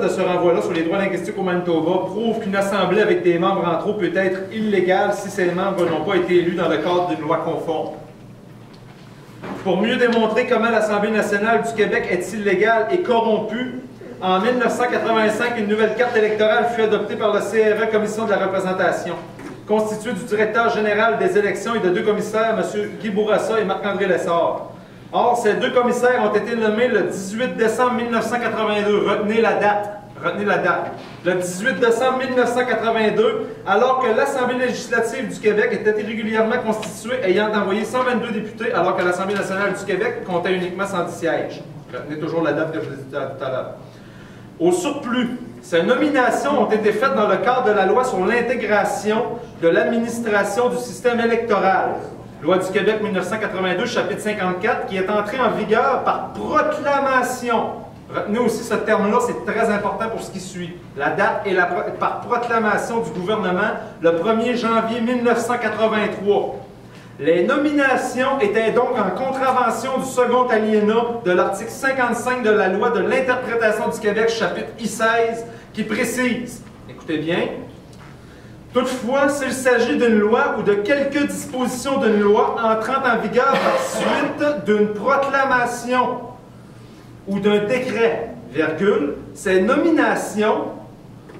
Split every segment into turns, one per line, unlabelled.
de ce renvoi-là sur les droits linguistiques au Manitoba prouve qu'une assemblée avec des membres en trop peut être illégale si ces membres n'ont pas été élus dans le cadre d'une loi conforme. Pour mieux démontrer comment l'Assemblée nationale du Québec est illégale et corrompue, en 1985, une nouvelle carte électorale fut adoptée par le CRE, Commission de la représentation, constituée du directeur général des élections et de deux commissaires, M. Guy Bourassa et Marc-André Lessard. Or, ces deux commissaires ont été nommés le 18 décembre 1982. Retenez la date. Retenez la date. Le 18 décembre 1982, alors que l'Assemblée législative du Québec était irrégulièrement constituée, ayant envoyé 122 députés, alors que l'Assemblée nationale du Québec comptait uniquement 110 sièges. Retenez toujours la date que je vous ai dit tout à l'heure. Au surplus, ces nominations ont été faites dans le cadre de la loi sur l'intégration de l'administration du système électoral. Loi du Québec 1982, chapitre 54, qui est entrée en vigueur par proclamation. Retenez aussi ce terme-là, c'est très important pour ce qui suit. La date est par proclamation du gouvernement le 1er janvier 1983. Les nominations étaient donc en contravention du second alinéa de l'article 55 de la loi de l'interprétation du Québec, chapitre I-16, qui précise, écoutez bien, toutefois, s'il s'agit d'une loi ou de quelques dispositions d'une loi entrant en vigueur par suite d'une proclamation ou d'un décret, virgule, ces nominations,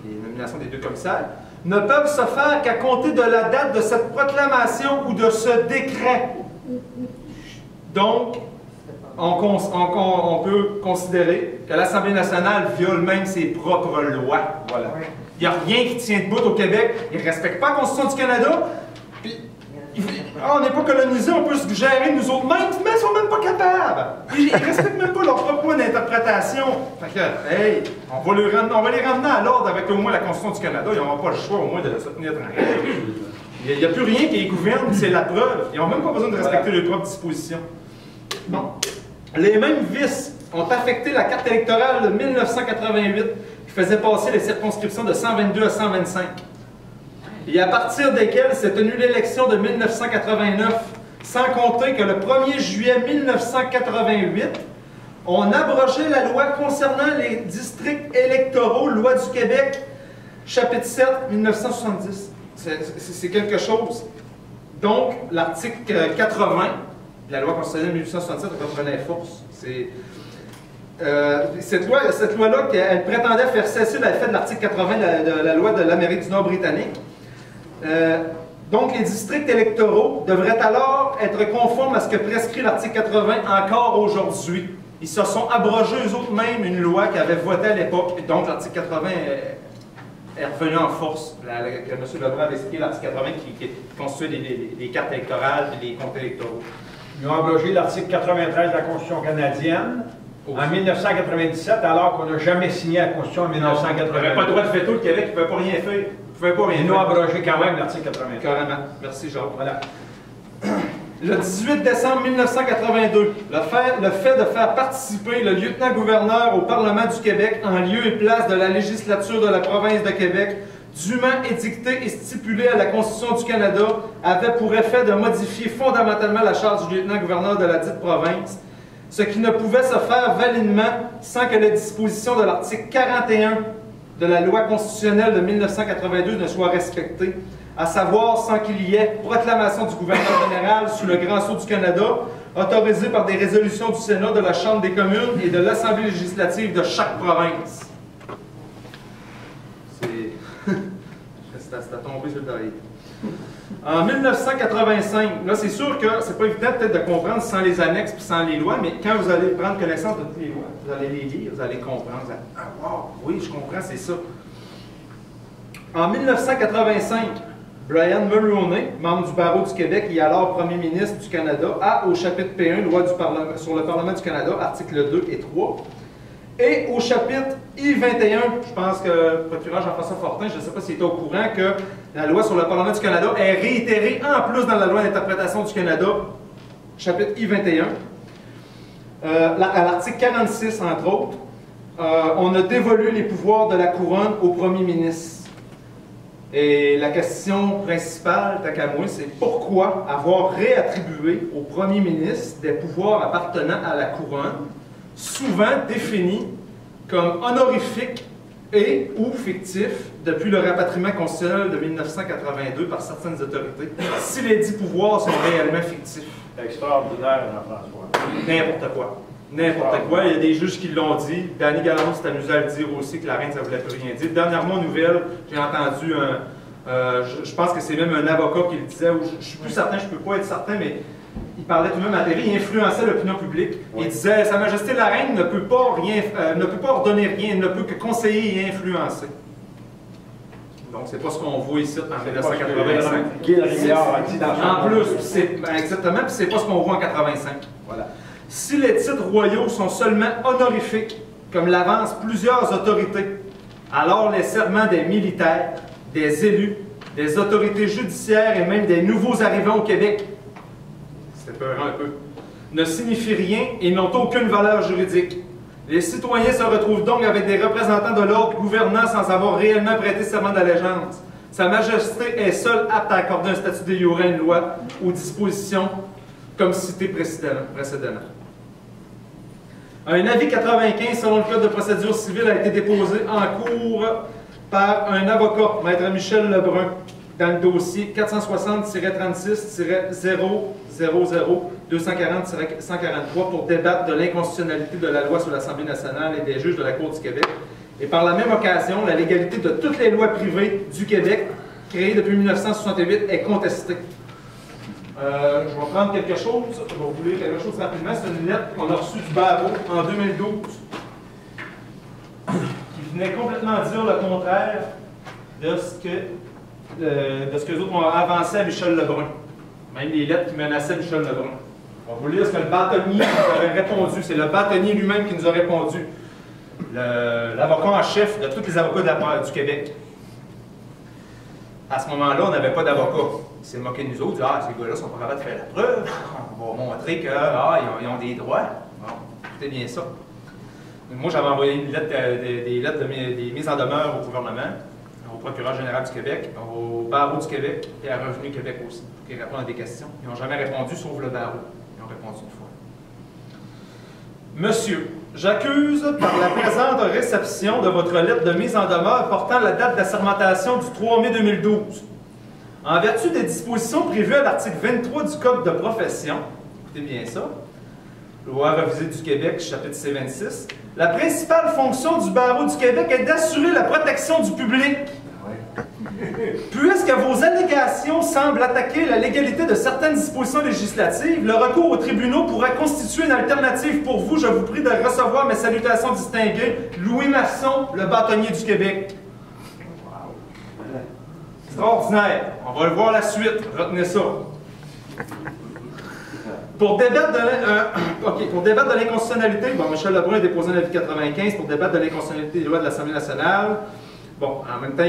les nominations des deux commissaires, ne peuvent se faire qu'à compter de la date de cette proclamation ou de ce décret. Donc, on peut considérer que l'Assemblée nationale viole même ses propres lois. Voilà. Il n'y a rien qui tient debout au Québec. Ils ne respectent pas la Constitution du Canada. Puis, on n'est pas colonisés, on peut se gérer nous autres mêmes, mais ils ne sont même pas capables. Ils ne respectent même pas leur propre point d'interprétation. Fait que, hey, on va les ramener à l'ordre avec au moins la Constitution du Canada. Ils n'auront pas le choix au moins de se tenir tranquille. Il n'y a plus rien qui les gouverne, c'est la preuve. Ils n'ont même pas besoin de respecter leurs propres dispositions. Bon. Les mêmes vices ont affecté la carte électorale de 1988 qui faisait passer les circonscriptions de 122 à 125. Et à partir desquelles s'est tenue l'élection de 1989, sans compter que le 1er juillet 1988, on abrogeait la loi concernant les districts électoraux, loi du Québec, chapitre 7, 1970. C'est quelque chose. Donc, l'article 80, la loi constitutionnelle de 1867, reprenait force. Cette loi-là, elle prétendait faire cesser l'effet de l'article 80 de la loi de l'Amérique du Nord britannique. Donc, les districts électoraux devraient alors être conformes à ce que prescrit l'article 80 encore aujourd'hui. Ils se sont abrogés eux-mêmes une loi qu'ils avaient votée à l'époque. Et donc, l'article 80 est revenu en force. M. Leblanc avait expliqué l'article 80 qui constituait les cartes électorales et les comptes électoraux.
Ils ont abrogé l'article 93 de la Constitution canadienne en 1997, alors qu'on n'a jamais signé la Constitution en 1988.
Il n'avait pas le droit de veto, le Québec, il ne pouvait pas rien faire.
Ils ont abrogé quand même l'article 93.
Carrément. Merci, Jacques. Voilà. Le 18 décembre 1982, le fait de faire participer le lieutenant-gouverneur au Parlement du Québec en lieu et place de la législature de la province de Québec, dûment édicté et stipulé à la Constitution du Canada, avait pour effet de modifier fondamentalement la charte du lieutenant-gouverneur de la dite province, ce qui ne pouvait se faire validement sans que les dispositions de l'article 41 de la loi constitutionnelle de 1982 ne soient respectées, à savoir sans qu'il y ait proclamation du gouverneur général sous le Grand Sceau du Canada, autorisée par des résolutions du Sénat, de la Chambre des communes et de l'Assemblée législative de chaque province. C'est à tomber sur le derrière. En 1985, là c'est sûr que c'est pas évident peut-être de comprendre sans les annexes et sans les lois, mais quand vous allez prendre connaissance de toutes les lois, vous allez les lire, vous allez comprendre. Vous allez, ah wow, oui, je comprends, c'est ça. En 1985, Brian Mulroney, membre du Barreau du Québec et alors Premier ministre du Canada, a au chapitre P1, loi sur le Parlement du Canada, articles 2 et 3, et au chapitre I-21, je pense que le procureur Jean-François Fortin, je ne sais pas s'il est au courant que la loi sur le Parlement du Canada est réitérée en plus dans la loi d'interprétation du Canada, chapitre I-21. À l'article 46, entre autres, on a dévolu les pouvoirs de la couronne au premier ministre. Et la question principale, tant qu'à moi, c'est pourquoi avoir réattribué au premier ministre des pouvoirs appartenant à la couronne, souvent définis comme honorifiques et ou fictifs depuis le rapatriement constitutionnel de 1982 par certaines autorités, si les dits pouvoirs sont réellement fictifs.
C'est extraordinaire, Jean-François.
N'importe quoi. N'importe quoi. Il y a des juges qui l'ont dit. Danny Galland s'est amusé à le dire aussi, que la reine, ça ne voulait plus rien dire. Dernièrement, nouvelle, j'ai entendu je pense que c'est même un avocat qui le disait, ou je ne suis plus certain, je ne peux pas être certain, mais il parlait tout de même à la télé, il influençait l'opinion publique. Oui. Il disait, Sa Majesté la Reine ne peut pas ordonner rien, ne peut que conseiller et influencer. Donc, c'est pas ce qu'on voit ici en 1985. En plus, exactement, puis c'est pas ce qu'on voit en 85. Voilà. Si les titres royaux sont seulement honorifiques, comme l'avancent plusieurs autorités, alors les serments des militaires, des élus, des autorités judiciaires et même des nouveaux arrivants au Québec, c'est peur un peu, ne signifient rien et n'ont aucune valeur juridique. Les citoyens se retrouvent donc avec des représentants de l'ordre gouvernant sans avoir réellement prêté serment d'allégeance. Sa Majesté est seule apte à accorder un statut de jure, une loi aux dispositions comme cité précédemment. Un avis 95 selon le Code de procédure civile a été déposé en cours par un avocat, Maître Michel Lebrun, dans le dossier 460-36-000-240-143 pour débattre de l'inconstitutionnalité de la loi sur l'Assemblée nationale et des juges de la Cour du Québec. Et par la même occasion, la légalité de toutes les lois privées du Québec, créées depuis 1968, est contestée. Je vais prendre quelque chose, je vais vous lire quelque chose rapidement. C'est une lettre qu'on a reçue du barreau en 2012 qui venait complètement dire le contraire de ce que les autres ont avancé à Michel Lebrun. Même les lettres qui menaçaient Michel Lebrun. On va vous lire ce que le bâtonnier nous avait répondu. C'est le bâtonnier lui-même qui nous a répondu. L'avocat en chef de tous les avocats du Québec. À ce moment-là, on n'avait pas d'avocat. Il s'est moqué de nous autres. Il dit, ah, ces gars-là sont pas capables de faire la preuve. On va montrer qu'ils ont des droits. Bon, écoutez bien ça. Moi, j'avais envoyé des lettres des mises en demeure au gouvernement, au procureur général du Québec, au barreau du Québec et à Revenu Québec aussi, pour qu'ils répondent à des questions. Ils n'ont jamais répondu, sauf le barreau. Ils ont répondu une fois. Monsieur, j'accuse par la présente réception de votre lettre de mise en demeure portant la date d'assermentation du 3 mai 2012. En vertu des dispositions prévues à l'article 23 du Code de profession, écoutez bien ça, Loi revisée du Québec, chapitre C26, la principale fonction du barreau du Québec est d'assurer la protection du public. Puisque vos allégations semblent attaquer la légalité de certaines dispositions législatives, le recours aux tribunaux pourrait constituer une alternative pour vous. Je vous prie de recevoir mes salutations distinguées. Louis Masson, le bâtonnier du Québec. Extraordinaire. On va le voir la suite. Retenez ça. Pour débattre de l'inconstitutionnalité, bon, Michel Lebrun a déposé un avis 95 pour débattre de l'inconstitutionnalité des lois de l'Assemblée nationale. Bon, en même temps,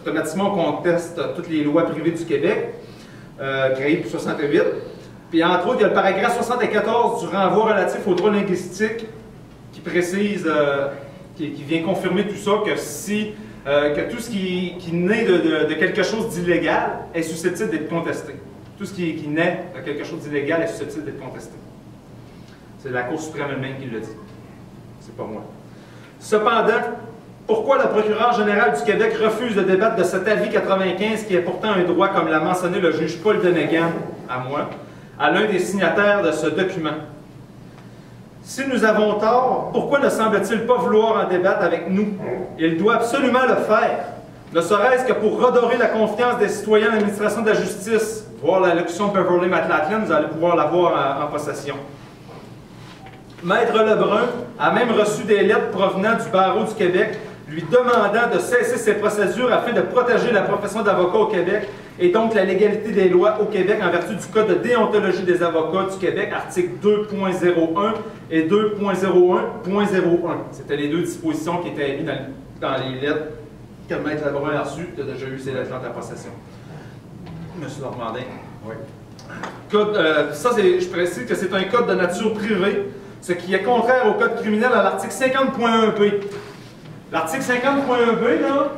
automatiquement, on conteste toutes les lois privées du Québec, créées pour 68. Puis, entre autres, il y a le paragraphe 74 du renvoi relatif aux droits linguistiques qui précise, qui vient confirmer tout ça, que tout ce qui naît de quelque chose d'illégal est susceptible d'être contesté. Tout ce qui naît de quelque chose d'illégal est susceptible d'être contesté. C'est la Cour suprême elle-même qui le dit. C'est pas moi. Cependant, pourquoi le procureur général du Québec refuse de débattre de cet avis 95 qui est pourtant un droit, comme l'a mentionné le juge Paul Denegan, à moi, à l'un des signataires de ce document? Si nous avons tort, pourquoi ne semble-t-il pas vouloir en débattre avec nous? Il doit absolument le faire, ne serait-ce que pour redorer la confiance des citoyens à l'administration de la justice. Voir l'allocution de Beverly McLachlan, vous allez pouvoir l'avoir en possession. Maître Lebrun a même reçu des lettres provenant du barreau du Québec lui demandant de cesser ses procédures afin de protéger la profession d'avocat au Québec et donc la légalité des lois au Québec en vertu du Code de déontologie des avocats du Québec, articles 2.01 et 2.01.01. C'était les deux dispositions qui étaient mises dans les lettres que Maître Lebrun a reçues. Tu as déjà eu ces lettres dans ta possession. Monsieur Normandin. Oui. Je précise que c'est un code de nature privée, ce qui est contraire au code criminel à l'article 50.1b. L'article 50.1b, là,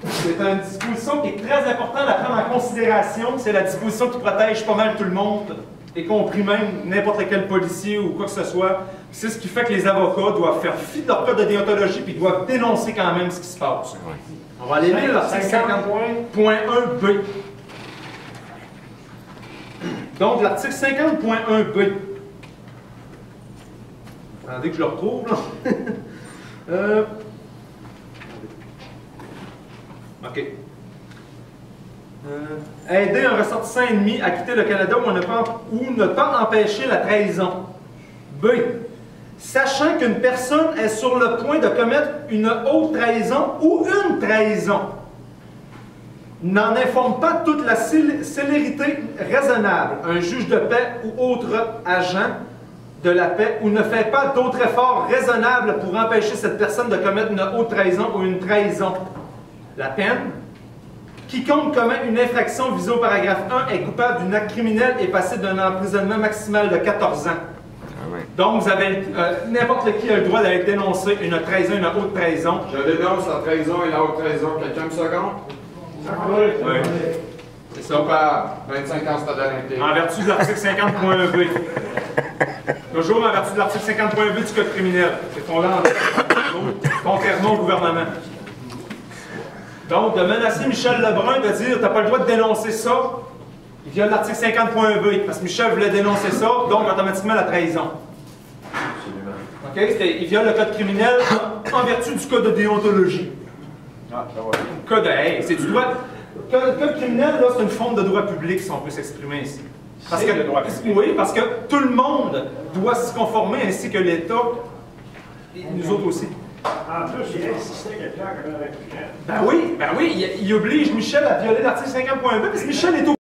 c'est une disposition qui est très importante à prendre en considération. C'est la disposition qui protège pas mal tout le monde, y compris même n'importe quel policier ou quoi que ce soit, C'est ce qui fait que les avocats doivent faire fi de leur code de déontologie puis doivent dénoncer quand même ce qui se passe. On va aller lire l'article 50.1b. Donc, l'article 50.1b. Attendez que je le retrouve, là. OK. Aider un ressortissant ennemi à quitter le Canada ou ne pas empêcher la trahison. B. Sachant qu'une personne est sur le point de commettre une haute trahison ou une trahison, n'en informe pas toute la célérité raisonnable, un juge de paix ou autre agent de la paix, ou ne fait pas d'autres efforts raisonnables pour empêcher cette personne de commettre une haute trahison ou une trahison. La peine. Quiconque commet une infraction visée au paragraphe 1 est coupable d'un acte criminel et passible d'un emprisonnement maximal de 14 ans. Donc, vous avez n'importe qui a le droit d'aller dénoncer une trahison, une haute trahison.
Je dénonce la trahison et la haute trahison. Quelqu'un me seconde?
Oui.
C'est ça, par 25 ans stade olympique.
En vertu de l'article 50.1b. Toujours en vertu de l'article 50.1b du Code criminel. C'est fondé contrairement au gouvernement. Donc, de menacer Michel Lebrun de dire « t'as pas le droit de dénoncer ça », il viole l'article 50.1b, parce que Michel voulait dénoncer ça, donc automatiquement la trahison. OK? Il viole le Code criminel en vertu du Code de déontologie. Code de... Hey, c'est du droit... Le Code criminel, là, c'est une forme de droit public, si on peut s'exprimer ici. Parce que, oui, parce que tout le monde doit s'y conformer, ainsi que l'État, et nous autres aussi.
En plus, il insistait quelqu'un avec Michel.
Ben oui, il oblige Michel à violer l'article 50.2, parce que Michel est au